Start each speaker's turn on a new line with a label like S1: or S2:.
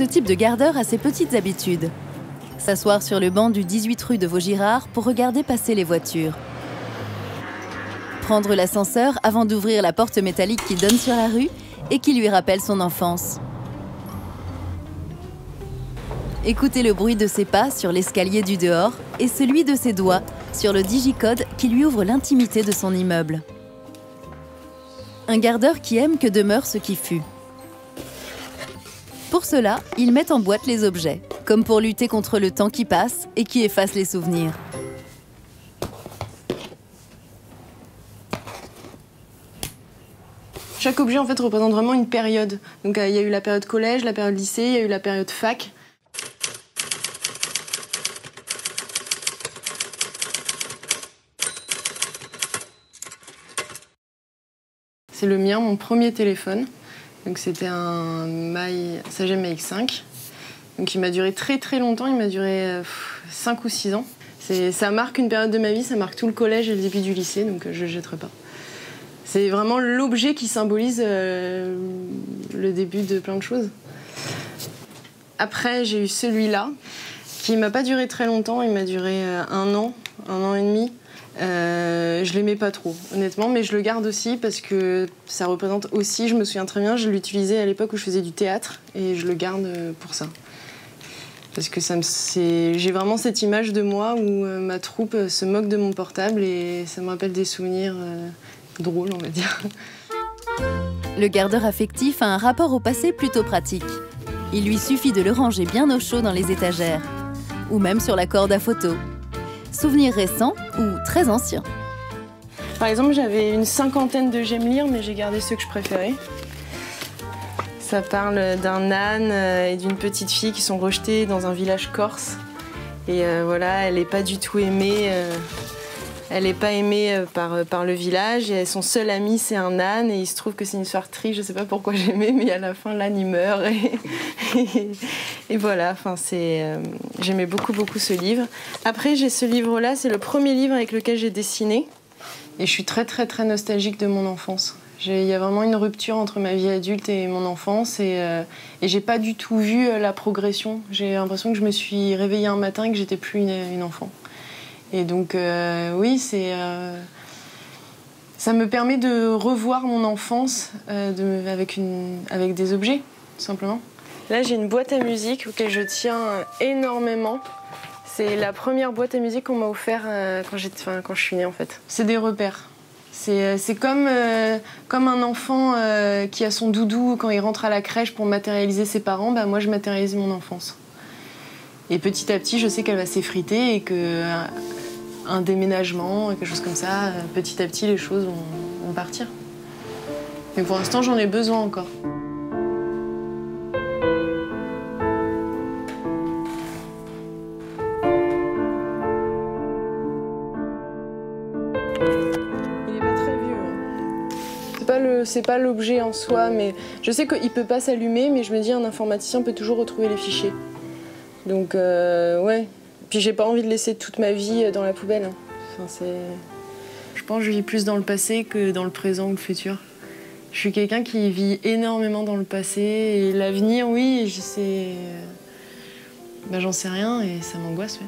S1: Ce type de gardeur a ses petites habitudes. S'asseoir sur le banc du 18 rue de Vaugirard pour regarder passer les voitures. Prendre l'ascenseur avant d'ouvrir la porte métallique qui donne sur la rue et qui lui rappelle son enfance. Écouter le bruit de ses pas sur l'escalier du dehors et celui de ses doigts sur le digicode qui lui ouvre l'intimité de son immeuble. Un gardeur qui aime que demeure ce qui fut. Pour cela, il met en boîte les objets, comme pour lutter contre le temps qui passe et qui efface les souvenirs.
S2: Chaque objet en fait représente vraiment une période. Donc il y a eu la période collège, la période lycée, il y a eu la période fac. C'est le mien, mon premier téléphone. Donc c'était un Sagem AX5. Donc il m'a duré très très longtemps, il m'a duré 5 ou 6 ans. Ça marque une période de ma vie, ça marque tout le collège et le début du lycée, donc je ne le jetterai pas. C'est vraiment l'objet qui symbolise le début de plein de choses. Après j'ai eu celui-là, qui m'a pas duré très longtemps, il m'a duré 1 an et demi. Je l'aimais pas trop, honnêtement, mais je le garde aussi parce que ça représente aussi, je me souviens très bien, je l'utilisais à l'époque où je faisais du théâtre et je le garde pour ça. Parce que j'ai vraiment cette image de moi où ma troupe se moque de mon portable et ça me rappelle des souvenirs drôles, on va dire.
S1: Le gardeur affectif a un rapport au passé plutôt pratique. Il lui suffit de le ranger bien au chaud dans les étagères, ou même sur la corde à photo. Souvenirs récents ou très anciens.
S2: Par exemple, j'avais une 50aine de j'aime lire, mais j'ai gardé ceux que je préférais. Ça parle d'un âne et d'une petite fille qui sont rejetées dans un village corse. Et voilà, elle n'est pas du tout aimée. Elle n'est pas aimée par le village. Et son seul ami, c'est un âne. Et il se trouve que c'est une histoire triste. Je ne sais pas pourquoi j'aimais, mais à la fin, l'âne, il meurt. Et voilà, j'aimais beaucoup, beaucoup ce livre. Après, j'ai ce livre-là. C'est le premier livre avec lequel j'ai dessiné. Et je suis très, très, très nostalgique de mon enfance. Il y a vraiment une rupture entre ma vie adulte et mon enfance. Et j'ai pas du tout vu la progression. J'ai l'impression que je me suis réveillée un matin et que j'étais plus une enfant. Et donc, oui, ça me permet de revoir mon enfance avec des objets, tout simplement. Là, j'ai une boîte à musique auquel je tiens énormément. C'est la première boîte à musique qu'on m'a offert quand je suis née, en fait. C'est des repères. C'est comme un enfant qui a son doudou quand il rentre à la crèche pour matérialiser ses parents. Bah, moi, je matérialise mon enfance. Et petit à petit, je sais qu'elle va s'effriter et qu'un déménagement, quelque chose comme ça, petit à petit, les choses vont partir. Mais pour l'instant, j'en ai besoin encore. Il n'est pas très vieux. C'est pas l'objet en soi, mais je sais qu'il peut pas s'allumer, mais je me dis un informaticien peut toujours retrouver les fichiers. Donc ouais. Puis j'ai pas envie de laisser toute ma vie dans la poubelle. Enfin, je pense que je vis plus dans le passé que dans le présent ou le futur. Je suis quelqu'un qui vit énormément dans le passé et l'avenir, oui, j'en sais rien et ça m'angoisse. Ouais.